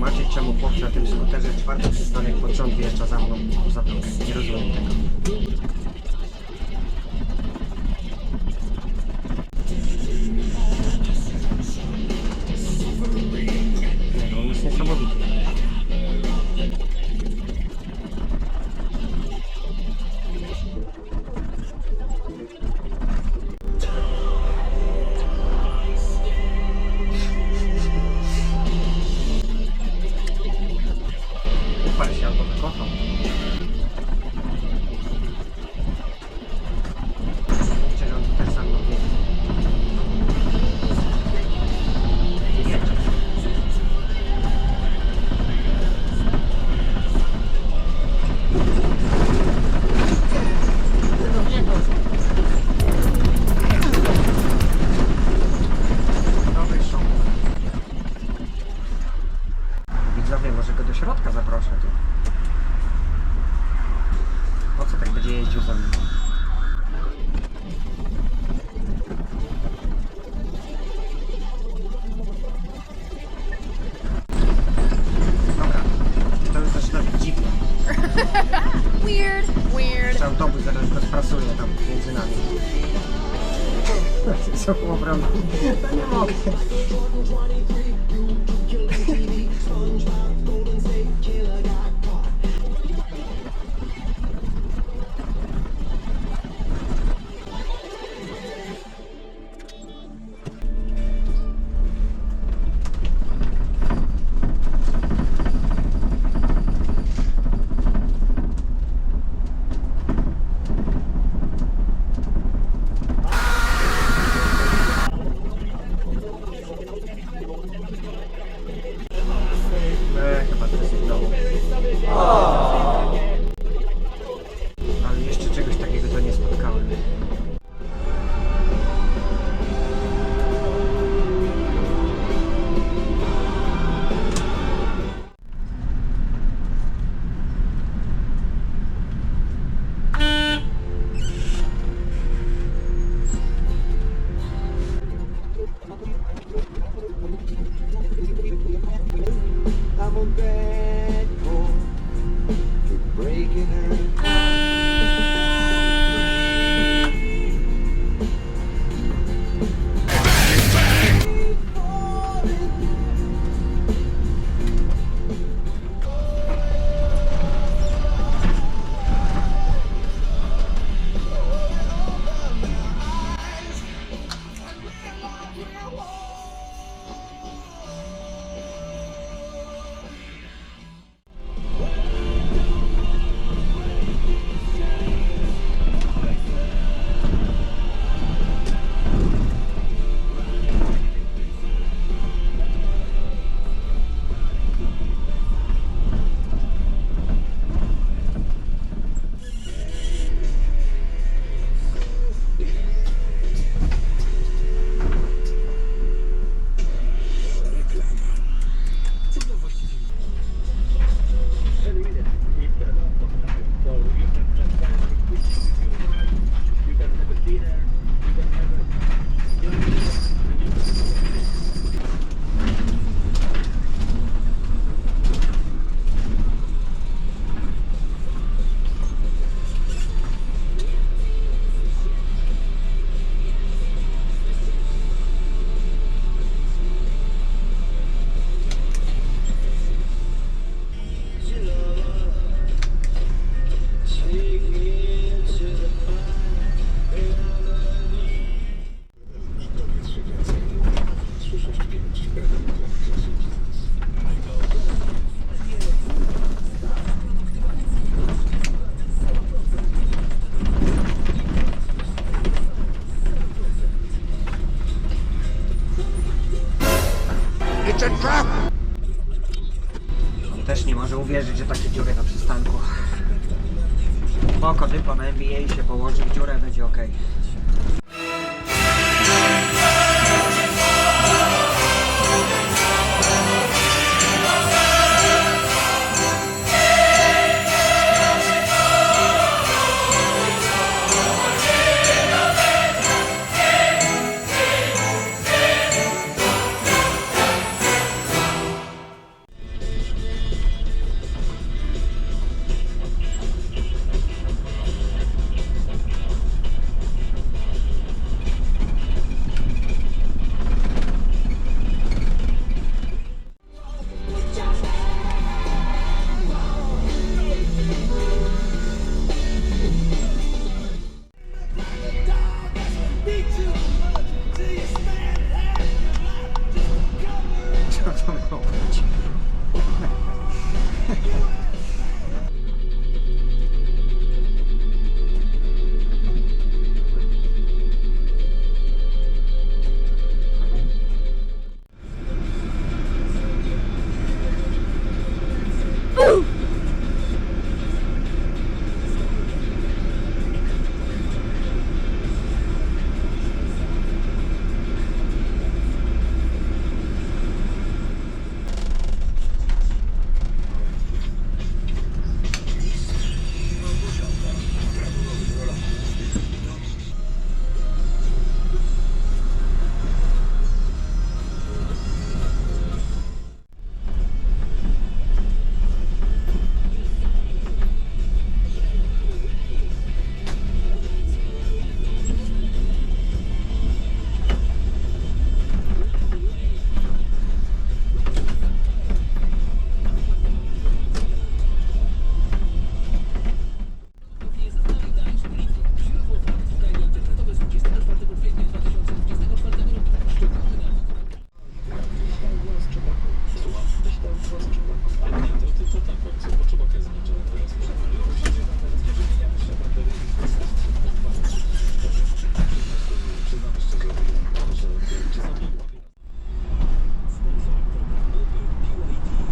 wytłumaczyć, czemu chłop na tym skuterze czwarty przystanek pod rząd wjeżdża za mną w zatokę. Nie rozumiem tego. Nie, no on jest niesamowity. Upal się albo zakochał. Myślę, że on tu też za mną jedzie. Jedzie. Dobry szum. Widzowie, może go do środka zaproszę tu. Po co tak będzie jeździł za mną? Dobra, to już zaczyna być dziwne. Weird, weird. Jeszcze autobus zaraz go sprasuje tam między nami. Co naprawdę? To nie mogę. Chyba zrezygnował. Ale jeszcze czegoś takiego to nie spotkałem. I'm a bad boy for breaking her heart. On też nie może uwierzyć, że takie dziury na przystanku. Spoko, dyplom MBA się położy w dziurę, będzie ok. to miało być?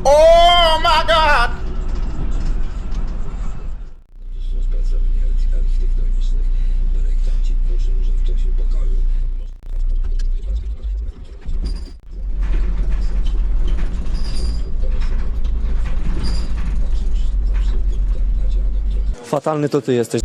Oh my God! Z pracowni architektonicznych projektanci poczuł, że w czasie pokoju Fatalny to ty jesteś.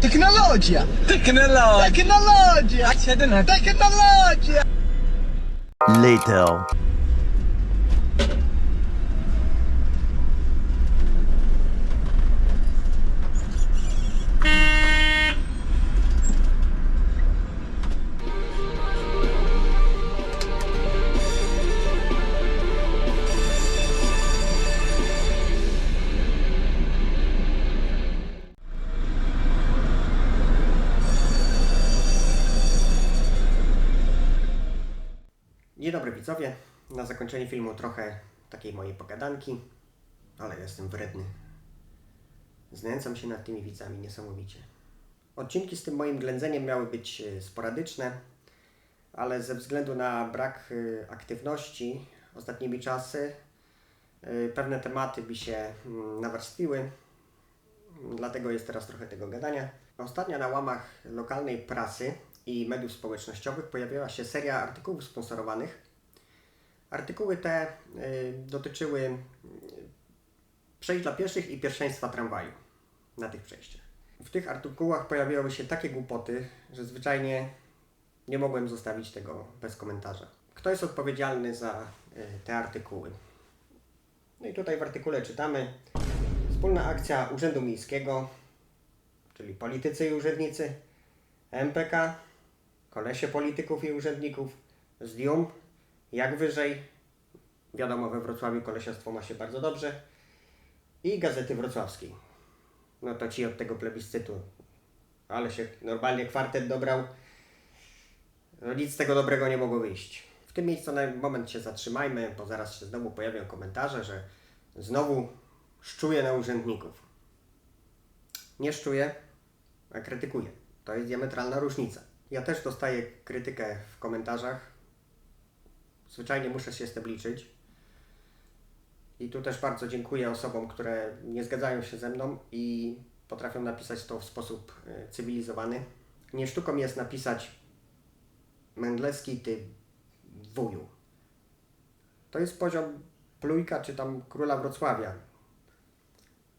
Tecnologia! Tecnologia! Tecnologia! Later. Dzień dobry widzowie. Na zakończenie filmu trochę takiej mojej pogadanki, ale jestem wredny. Znęcam się nad tymi widzami niesamowicie. Odcinki z tym moim ględzeniem miały być sporadyczne, ale ze względu na brak aktywności ostatnimi czasy pewne tematy mi się nawarstwiły, dlatego jest teraz trochę tego gadania. Ostatnio na łamach lokalnej prasy i mediów społecznościowych pojawiła się seria artykułów sponsorowanych. Artykuły te dotyczyły przejść dla pieszych i pierwszeństwa tramwaju na tych przejściach. W tych artykułach pojawiały się takie głupoty, że zwyczajnie nie mogłem zostawić tego bez komentarza. Kto jest odpowiedzialny za te artykuły? No i tutaj w artykule czytamy: wspólna akcja Urzędu Miejskiego, czyli politycy i urzędnicy, MPK, kolesie polityków i urzędników, Zdium, jak wyżej, wiadomo, we Wrocławiu kolesiostwo ma się bardzo dobrze, i Gazety Wrocławskiej. No to ci od tego plebiscytu, ale się normalnie kwartet dobrał, no nic z tego dobrego nie mogło wyjść. W tym miejscu na moment się zatrzymajmy, bo zaraz się znowu pojawią komentarze, że znowu szczuję na urzędników. Nie szczuję, a krytykuję. To jest diametralna różnica. Ja też dostaję krytykę w komentarzach. Zwyczajnie muszę się z tym liczyć. I tu też bardzo dziękuję osobom, które nie zgadzają się ze mną i potrafią napisać to w sposób cywilizowany. Nie sztuką jest napisać: Mędlewski, ty wuju. To jest poziom Plujka czy tam Króla Wrocławia.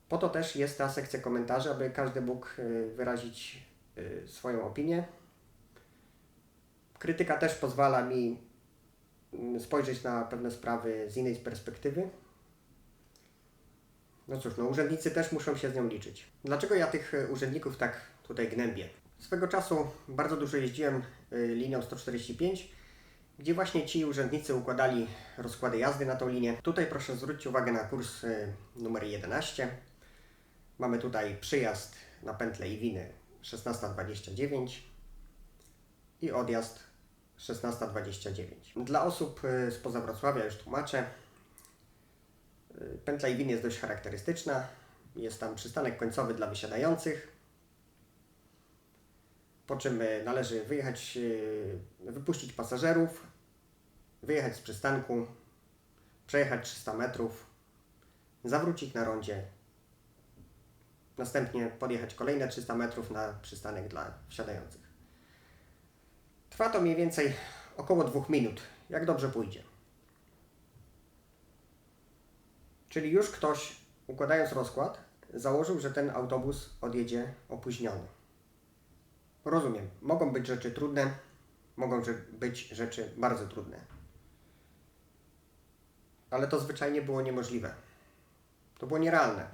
Po to też jest ta sekcja komentarzy, aby każdy mógł wyrazić swoją opinię Krytyka też pozwala mi spojrzeć na pewne sprawy z innej perspektywy. No cóż, no urzędnicy też muszą się z nią liczyć. Dlaczego ja tych urzędników tak tutaj gnębię? Swego czasu bardzo dużo jeździłem linią 145, gdzie właśnie ci urzędnicy układali rozkłady jazdy na tą linię. Tutaj proszę zwrócić uwagę na kurs numer 11. Mamy tutaj przyjazd na pętlę Iwiny 16:29 i odjazd 16:29. Dla osób spoza Wrocławia już tłumaczę. Pętla Iwiny jest dość charakterystyczna. Jest tam przystanek końcowy dla wysiadających. Po czym należy wyjechać, wypuścić pasażerów, wyjechać z przystanku, przejechać 300 metrów, zawrócić na rondzie, następnie podjechać kolejne 300 metrów na przystanek dla wsiadających. Trwa to mniej więcej około 2 minut, jak dobrze pójdzie. Czyli już ktoś, układając rozkład, założył, że ten autobus odjedzie opóźniony. Rozumiem, mogą być rzeczy trudne, mogą być rzeczy bardzo trudne. Ale to zwyczajnie było niemożliwe. To było nierealne.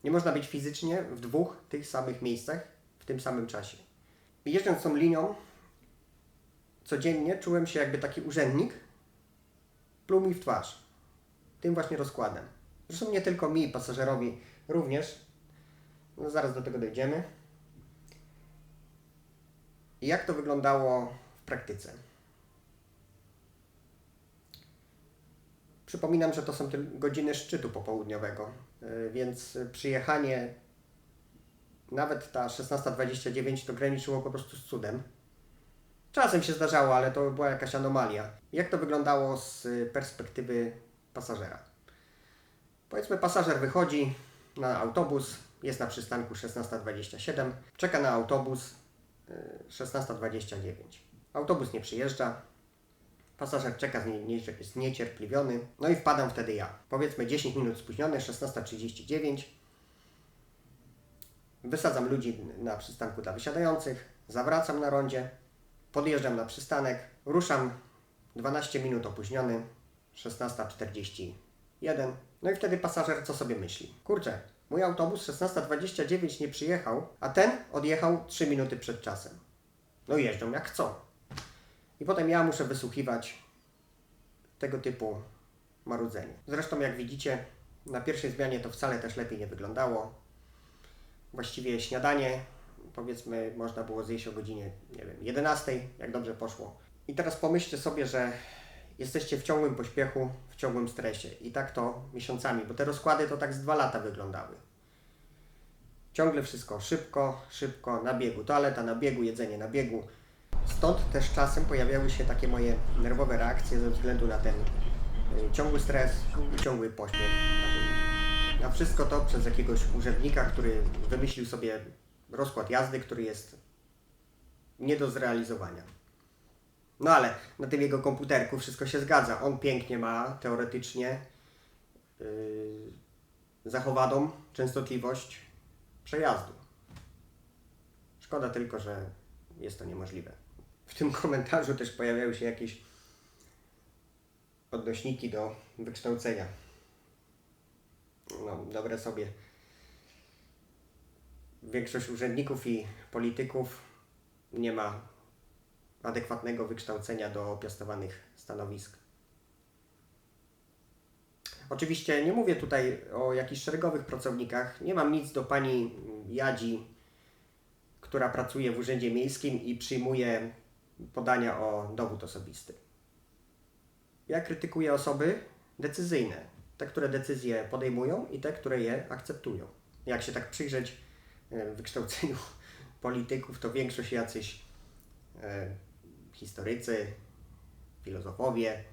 Nie można być fizycznie w 2 tych samych miejscach w tym samym czasie. I jeżdżąc tą linią, codziennie czułem się jakby taki urzędnik pluł mi w twarz. Tym właśnie rozkładem. Zresztą nie tylko mi, pasażerowi również. No zaraz do tego dojdziemy. I jak to wyglądało w praktyce? Przypominam, że to są godziny szczytu popołudniowego, więc przyjechanie, nawet ta 16:29 to graniczyło po prostu z cudem. Czasem się zdarzało, ale to była jakaś anomalia. Jak to wyglądało z perspektywy pasażera? Powiedzmy, pasażer wychodzi na autobus, jest na przystanku 16:27, czeka na autobus 16:29. Autobus nie przyjeżdża, pasażer czeka zniecierpliwiony, no i wpadam wtedy ja. Powiedzmy 10 minut spóźniony, 16:39. Wysadzam ludzi na przystanku dla wysiadających, zawracam na rondzie, podjeżdżam na przystanek, ruszam 12 minut opóźniony, 16:41. No i wtedy pasażer co sobie myśli? Kurczę, mój autobus 16:29 nie przyjechał, a ten odjechał 3 minuty przed czasem. No i jeżdżą jak chcą. I potem ja muszę wysłuchiwać tego typu marudzenie. Zresztą jak widzicie, na pierwszej zmianie to wcale też lepiej nie wyglądało. Właściwie śniadanie, powiedzmy, można było zjeść o godzinie, nie wiem, 11, jak dobrze poszło. I teraz pomyślcie sobie, że jesteście w ciągłym pośpiechu, w ciągłym stresie. I tak to miesiącami, bo te rozkłady to tak z 2 lata wyglądały. Ciągle wszystko szybko, na biegu. Toaleta na biegu, jedzenie na biegu. Stąd też czasem pojawiały się takie moje nerwowe reakcje ze względu na ten ciągły stres i ciągły pośpiech. A wszystko to przez jakiegoś urzędnika, który wymyślił sobie rozkład jazdy, który jest nie do zrealizowania. No ale na tym jego komputerku wszystko się zgadza. On pięknie ma teoretycznie zachowaną częstotliwość przejazdu. Szkoda tylko, że jest to niemożliwe. W tym komentarzu też pojawiały się jakieś odnośniki do wykształcenia. No, dobre sobie. Większość urzędników i polityków nie ma adekwatnego wykształcenia do piastowanych stanowisk. Oczywiście nie mówię tutaj o jakichś szeregowych pracownikach. Nie mam nic do pani Jadzi, która pracuje w urzędzie miejskim i przyjmuje podania o dowód osobisty. Ja krytykuję osoby decyzyjne. Te, które decyzje podejmują i te, które je akceptują. Jak się tak przyjrzeć wykształceniu polityków, to większość jacyś historycy, filozofowie.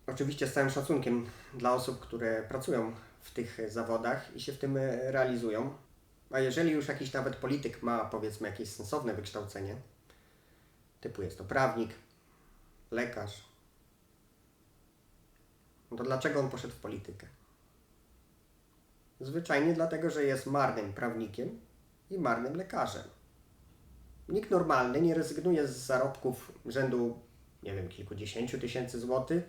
Oczywiście z całym szacunkiem dla osób, które pracują w tych zawodach i się w tym realizują. A jeżeli już jakiś nawet polityk ma, powiedzmy, jakieś sensowne wykształcenie, typu jest to prawnik, lekarz, no to dlaczego on poszedł w politykę? Zwyczajnie dlatego, że jest marnym prawnikiem i marnym lekarzem. Nikt normalny nie rezygnuje z zarobków rzędu, nie wiem, kilkudziesięciu tysięcy złotych,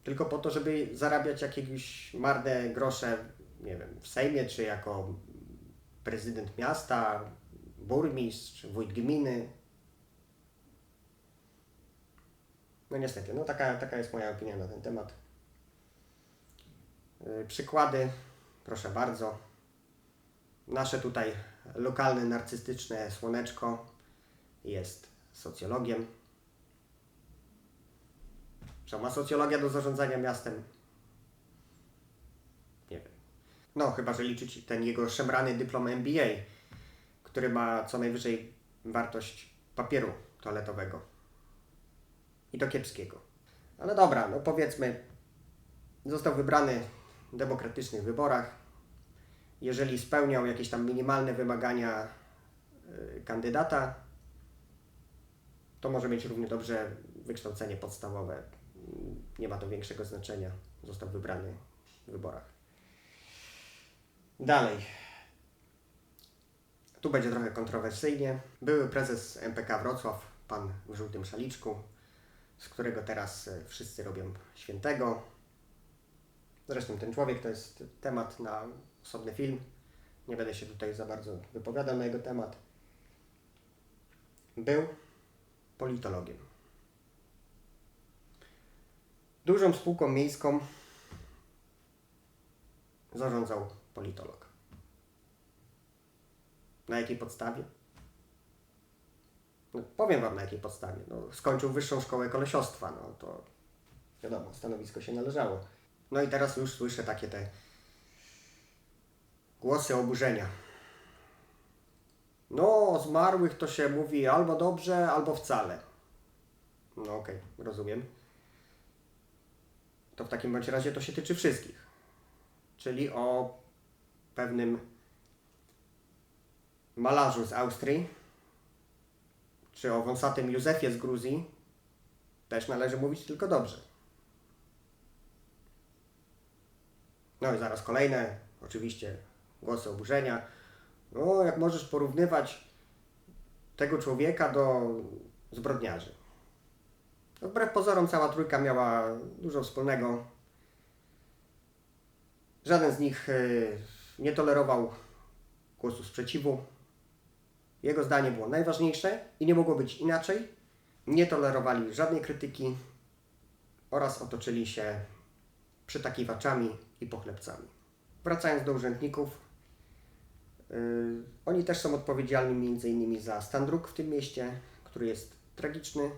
tylko po to, żeby zarabiać jakieś marne grosze, nie wiem, w Sejmie, czy jako prezydent miasta, burmistrz, wójt gminy. No niestety, no taka jest moja opinia na ten temat. Przykłady, proszę bardzo. Nasze tutaj lokalne, narcystyczne słoneczko jest socjologiem. Co ma socjologia do zarządzania miastem? Nie wiem. No, chyba że liczyć ten jego szemrany dyplom MBA, który ma co najwyżej wartość papieru toaletowego. I to kiepskiego. Ale dobra, no powiedzmy, został wybrany w demokratycznych wyborach. Jeżeli spełniał jakieś tam minimalne wymagania kandydata, to może mieć równie dobrze wykształcenie podstawowe. Nie ma to większego znaczenia. Został wybrany w wyborach. Dalej. Tu będzie trochę kontrowersyjnie. Były prezes MPK Wrocław, pan w żółtym szaliczku, z którego teraz wszyscy robią świętego. Zresztą ten człowiek to jest temat na osobny film. Nie będę się tutaj za bardzo wypowiadał na jego temat. Był politologiem. Dużą spółką miejską zarządzał politolog. Na jakiej podstawie? No, powiem wam na jakiej podstawie. No, skończył wyższą szkołę kolesiostwa, no to wiadomo, stanowisko się należało. No i teraz już słyszę takie te głosy oburzenia. No, o zmarłych to się mówi albo dobrze, albo wcale. No okej, rozumiem. To w takim bądź razie to się tyczy wszystkich. Czyli o pewnym malarzu z Austrii, czy o wąsatym Józefie z Gruzji też należy mówić tylko dobrze. No i zaraz kolejne, oczywiście, głosy oburzenia. No, jak możesz porównywać tego człowieka do zbrodniarzy? No, wbrew pozorom cała trójka miała dużo wspólnego. Żaden z nich nie tolerował głosu sprzeciwu. Jego zdanie było najważniejsze i nie mogło być inaczej. Nie tolerowali żadnej krytyki oraz otoczyli się przytakiwaczami i pochlebcami. Wracając do urzędników, oni też są odpowiedzialni m.in. za stan dróg w tym mieście, który jest tragiczny.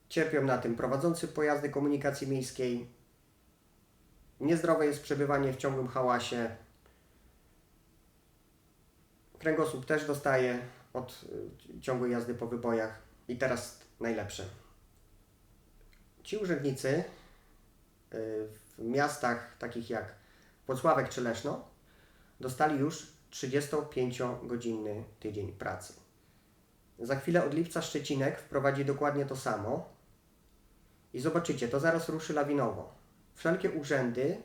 Cierpią na tym prowadzący pojazdy komunikacji miejskiej. Niezdrowe jest przebywanie w ciągłym hałasie. Kręgosłup też dostaje od ciągłej jazdy po wybojach. I teraz najlepsze. Ci urzędnicy w miastach takich jak Włocławek czy Leszno dostali już 35-godzinny tydzień pracy. Za chwilę od lipca Szczecinek wprowadzi dokładnie to samo i zobaczycie, to zaraz ruszy lawinowo. Wszelkie urzędy,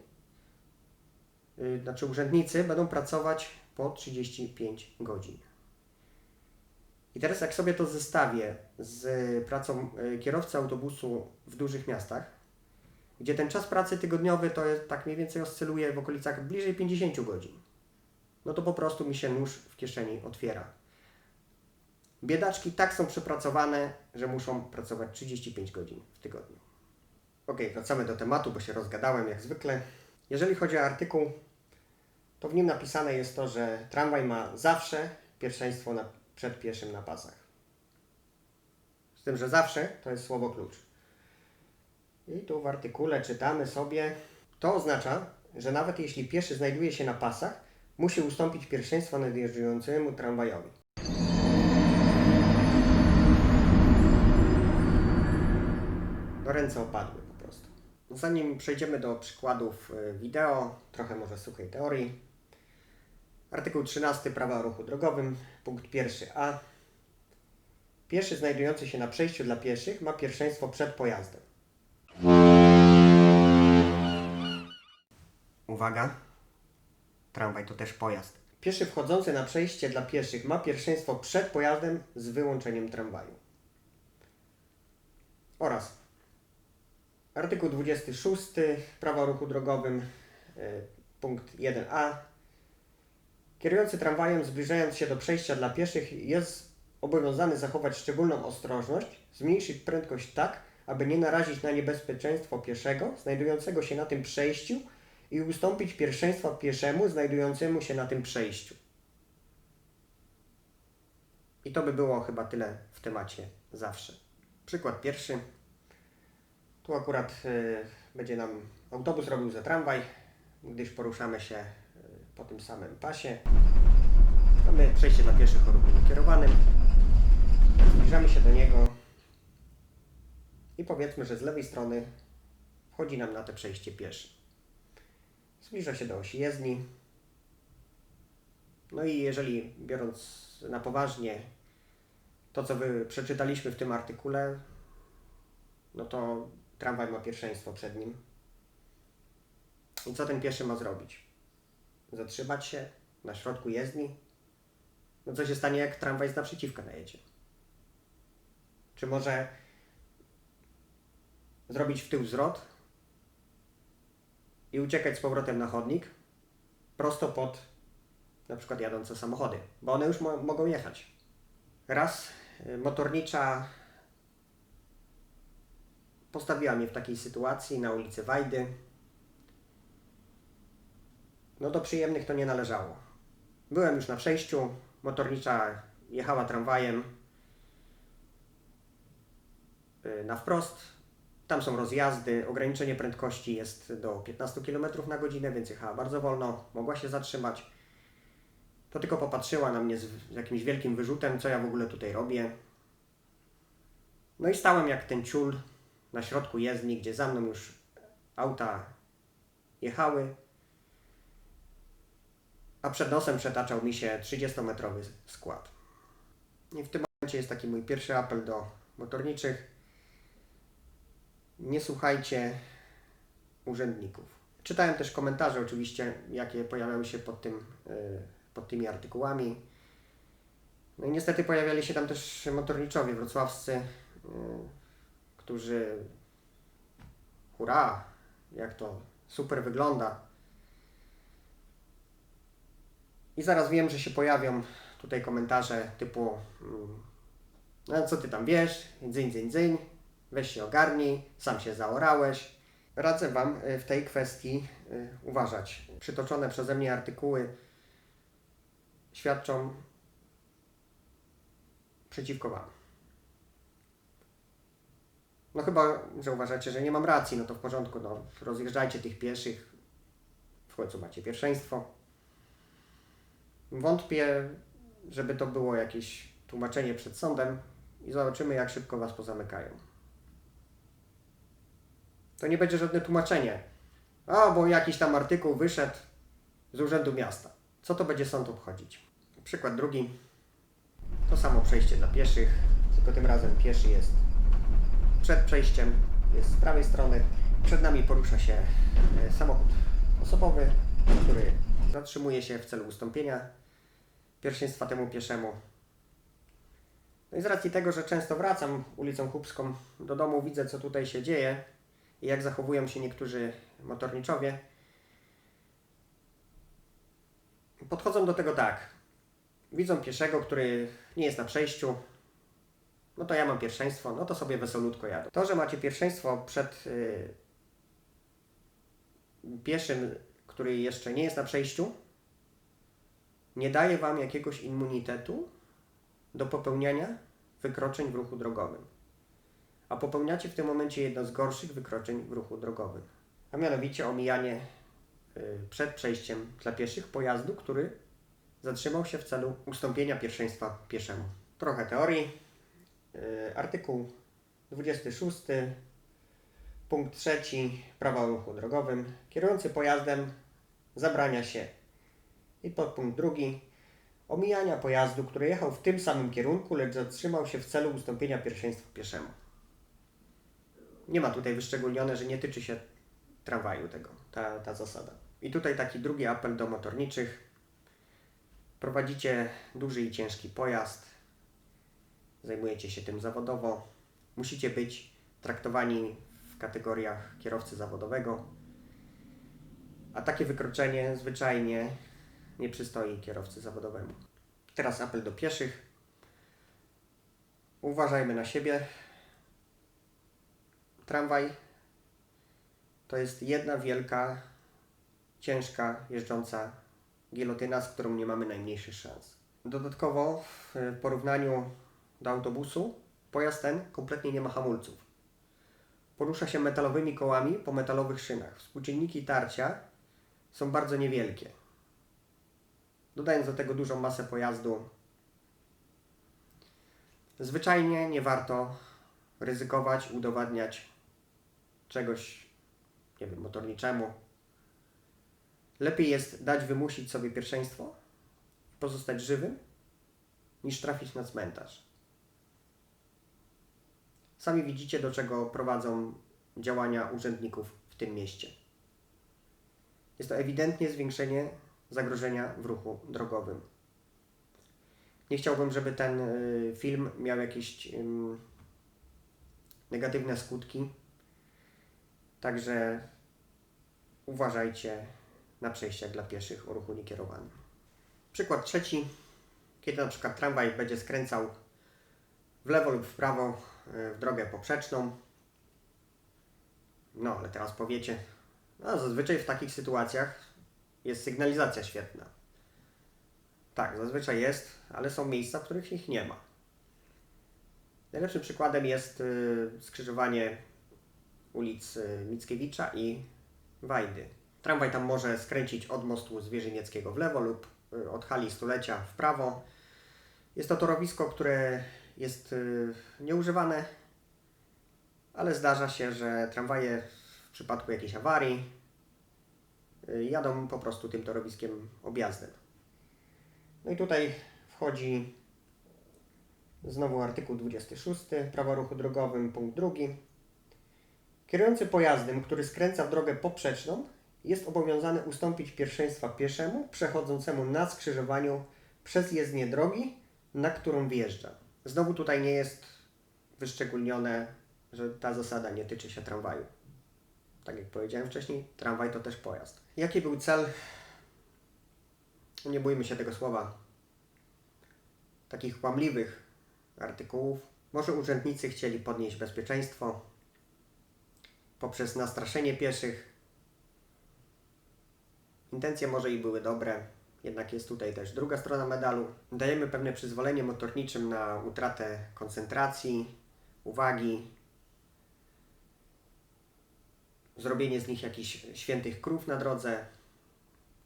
urzędnicy będą pracować po 35 godzin. I teraz jak sobie to zestawię z pracą kierowcy autobusu w dużych miastach, gdzie ten czas pracy tygodniowy to jest, tak mniej więcej oscyluje w okolicach bliżej 50 godzin, no to po prostu mi się nóż w kieszeni otwiera. Biedaczki tak są przepracowane, że muszą pracować 35 godzin w tygodniu. Okej, wracamy do tematu, bo się rozgadałem jak zwykle. Jeżeli chodzi o artykuł, to w nim napisane jest to, że tramwaj ma zawsze pierwszeństwo przed pieszym na pasach. Z tym, że zawsze to jest słowo klucz. I tu w artykule czytamy sobie, to oznacza, że nawet jeśli pieszy znajduje się na pasach, musi ustąpić pierwszeństwo nadjeżdżającemu tramwajowi. No ręce opadły po prostu. Zanim przejdziemy do przykładów wideo, trochę może suchej teorii. Artykuł 13 Prawa o ruchu drogowym, punkt 1a. Pieszy znajdujący się na przejściu dla pieszych ma pierwszeństwo przed pojazdem. Uwaga, tramwaj to też pojazd. Pieszy wchodzący na przejście dla pieszych ma pierwszeństwo przed pojazdem z wyłączeniem tramwaju. Oraz artykuł 26 Prawa o ruchu drogowym, punkt 1a. Kierujący tramwajem, zbliżając się do przejścia dla pieszych, jest obowiązany zachować szczególną ostrożność, zmniejszyć prędkość tak, aby nie narazić na niebezpieczeństwo pieszego znajdującego się na tym przejściu i ustąpić pierwszeństwa pieszemu znajdującemu się na tym przejściu. I to by było chyba tyle w temacie zawsze. Przykład pierwszy. Tu akurat będzie nam autobus robił za tramwaj, gdyż poruszamy się po tym samym pasie. Mamy przejście dla pieszych o ruchu nakierowanym. Zbliżamy się do niego i powiedzmy, że z lewej strony wchodzi nam na to przejście pieszy. Zbliża się do osi jezdni. No i jeżeli, biorąc na poważnie to, co przeczytaliśmy w tym artykule, no to tramwaj ma pierwszeństwo przed nim. I co ten pieszy ma zrobić? Zatrzymać się na środku jezdni? No co się stanie, jak tramwaj z naprzeciwka najedzie? Czy może zrobić w tył zwrot i uciekać z powrotem na chodnik prosto pod na przykład jadące samochody, bo one już mogą jechać. Raz motornicza postawiła mnie w takiej sytuacji na ulicy Wajdy. No do przyjemnych to nie należało. Byłem już na przejściu, motornicza jechała tramwajem na wprost. Tam są rozjazdy, ograniczenie prędkości jest do 15 km na godzinę, więc jechała bardzo wolno, mogła się zatrzymać. To tylko popatrzyła na mnie z jakimś wielkim wyrzutem, co ja w ogóle tutaj robię. No i stałem jak ten ciul na środku jezdni, gdzie za mną już auta jechały, a przed nosem przetaczał mi się 30-metrowy skład. I w tym momencie jest taki mój pierwszy apel do motorniczych. Nie słuchajcie urzędników. Czytałem też komentarze oczywiście, jakie pojawiały się pod tymi artykułami. No i niestety pojawiali się tam też motorniczowie wrocławscy, którzy hurra, jak to super wygląda. I zaraz wiem, że się pojawią tutaj komentarze typu no co ty tam wiesz, dzyń, weź się ogarnij, sam się zaorałeś. Radzę Wam w tej kwestii uważać. Przytoczone przeze mnie artykuły świadczą przeciwko Wam. No chyba, że uważacie, że nie mam racji, no to w porządku, no rozjeżdżajcie tych pieszych, w końcu macie pierwszeństwo. Wątpię, żeby to było jakieś tłumaczenie przed sądem i zobaczymy, jak szybko Was pozamykają. To nie będzie żadne tłumaczenie. Bo jakiś tam artykuł wyszedł z Urzędu Miasta. Co to będzie sąd obchodzić? Przykład drugi. To samo przejście dla pieszych, tylko tym razem pieszy jest przed przejściem, jest z prawej strony. Przed nami porusza się samochód osobowy, który zatrzymuje się w celu ustąpienia pierwszeństwa temu pieszemu. No i z racji tego, że często wracam ulicą Chłopską do domu, widzę, co tutaj się dzieje i jak zachowują się niektórzy motorniczowie. Podchodzą do tego tak. Widzą pieszego, który nie jest na przejściu, no to ja mam pierwszeństwo, no to sobie wesolutko jadę. To, że macie pierwszeństwo przed pieszym, który jeszcze nie jest na przejściu, nie daje Wam jakiegoś immunitetu do popełniania wykroczeń w ruchu drogowym. A popełniacie w tym momencie jedno z gorszych wykroczeń w ruchu drogowym. A mianowicie omijanie przed przejściem dla pieszych pojazdu, który zatrzymał się w celu ustąpienia pierwszeństwa pieszemu. Trochę teorii. Artykuł 26, punkt 3 Prawa o ruchu drogowym. Kierujący pojazdem zabrania się. I podpunkt 2. Omijania pojazdu, który jechał w tym samym kierunku, lecz zatrzymał się w celu ustąpienia pierwszeństwa pieszemu. Nie ma tutaj wyszczególnione, że nie tyczy się tramwaju ta zasada. I tutaj taki drugi apel do motorniczych. Prowadzicie duży i ciężki pojazd, zajmujecie się tym zawodowo, musicie być traktowani w kategoriach kierowcy zawodowego, a takie wykroczenie zwyczajnie nie przystoi kierowcy zawodowemu. Teraz apel do pieszych. Uważajmy na siebie. Tramwaj to jest jedna wielka, ciężka, jeżdżąca gilotyna, z którą nie mamy najmniejszych szans. Dodatkowo w porównaniu do autobusu pojazd ten kompletnie nie ma hamulców. Porusza się metalowymi kołami po metalowych szynach. Współczynniki tarcia są bardzo niewielkie. Dodając do tego dużą masę pojazdu, zwyczajnie nie warto ryzykować, udowadniać czegoś, nie wiem, motorniczemu. Lepiej jest dać wymusić sobie pierwszeństwo i pozostać żywym, niż trafić na cmentarz. Sami widzicie, do czego prowadzą działania urzędników w tym mieście. Jest to ewidentnie zwiększenie zagrożenia w ruchu drogowym. Nie chciałbym, żeby ten film miał jakieś negatywne skutki. Także uważajcie na przejściach dla pieszych o ruchu niekierowanym. Przykład trzeci. Kiedy na przykład tramwaj będzie skręcał w lewo lub w prawo w drogę poprzeczną. No, ale teraz powiecie, no zazwyczaj w takich sytuacjach jest sygnalizacja świetna. Tak, zazwyczaj jest, ale są miejsca, w których ich nie ma. Najlepszym przykładem jest skrzyżowanie ulic Mickiewicza i Wajdy. Tramwaj tam może skręcić od mostu Zwierzynieckiego w lewo lub od hali Stulecia w prawo. Jest to torowisko, które jest nieużywane, ale zdarza się, że tramwaje w przypadku jakiejś awarii jadą po prostu tym torowiskiem objazdem. No i tutaj wchodzi znowu artykuł 26 Prawa o ruchu drogowym, punkt 2. Kierujący pojazdem, który skręca w drogę poprzeczną, jest obowiązany ustąpić pierwszeństwa pieszemu przechodzącemu na skrzyżowaniu przez jezdnię drogi, na którą wjeżdża. Znowu tutaj nie jest wyszczególnione, że ta zasada nie tyczy się tramwaju. Tak jak powiedziałem wcześniej, tramwaj to też pojazd. Jaki był cel? Nie bójmy się tego słowa. Takich kłamliwych artykułów. Może urzędnicy chcieli podnieść bezpieczeństwo poprzez nastraszenie pieszych. Intencje może i były dobre, jednak jest tutaj też druga strona medalu. Dajemy pewne przyzwolenie motorniczym na utratę koncentracji, uwagi, zrobienie z nich jakichś świętych krów na drodze.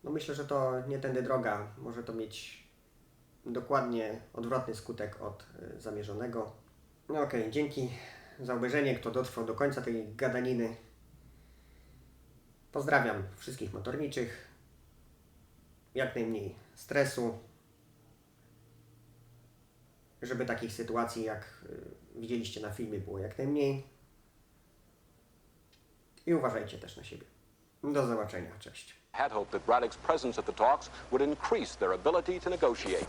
No myślę, że to nie tędy droga. Może to mieć dokładnie odwrotny skutek od zamierzonego. No okej, dzięki za obejrzenie, kto dotrwał do końca tej gadaniny. Pozdrawiam wszystkich motorniczych. Jak najmniej stresu. Żeby takich sytuacji, jak widzieliście na filmie, było jak najmniej. I uważajcie też na siebie. Do zobaczenia, cześć. Had hoped that Braddock's presence at the talks would increase their ability to negotiate.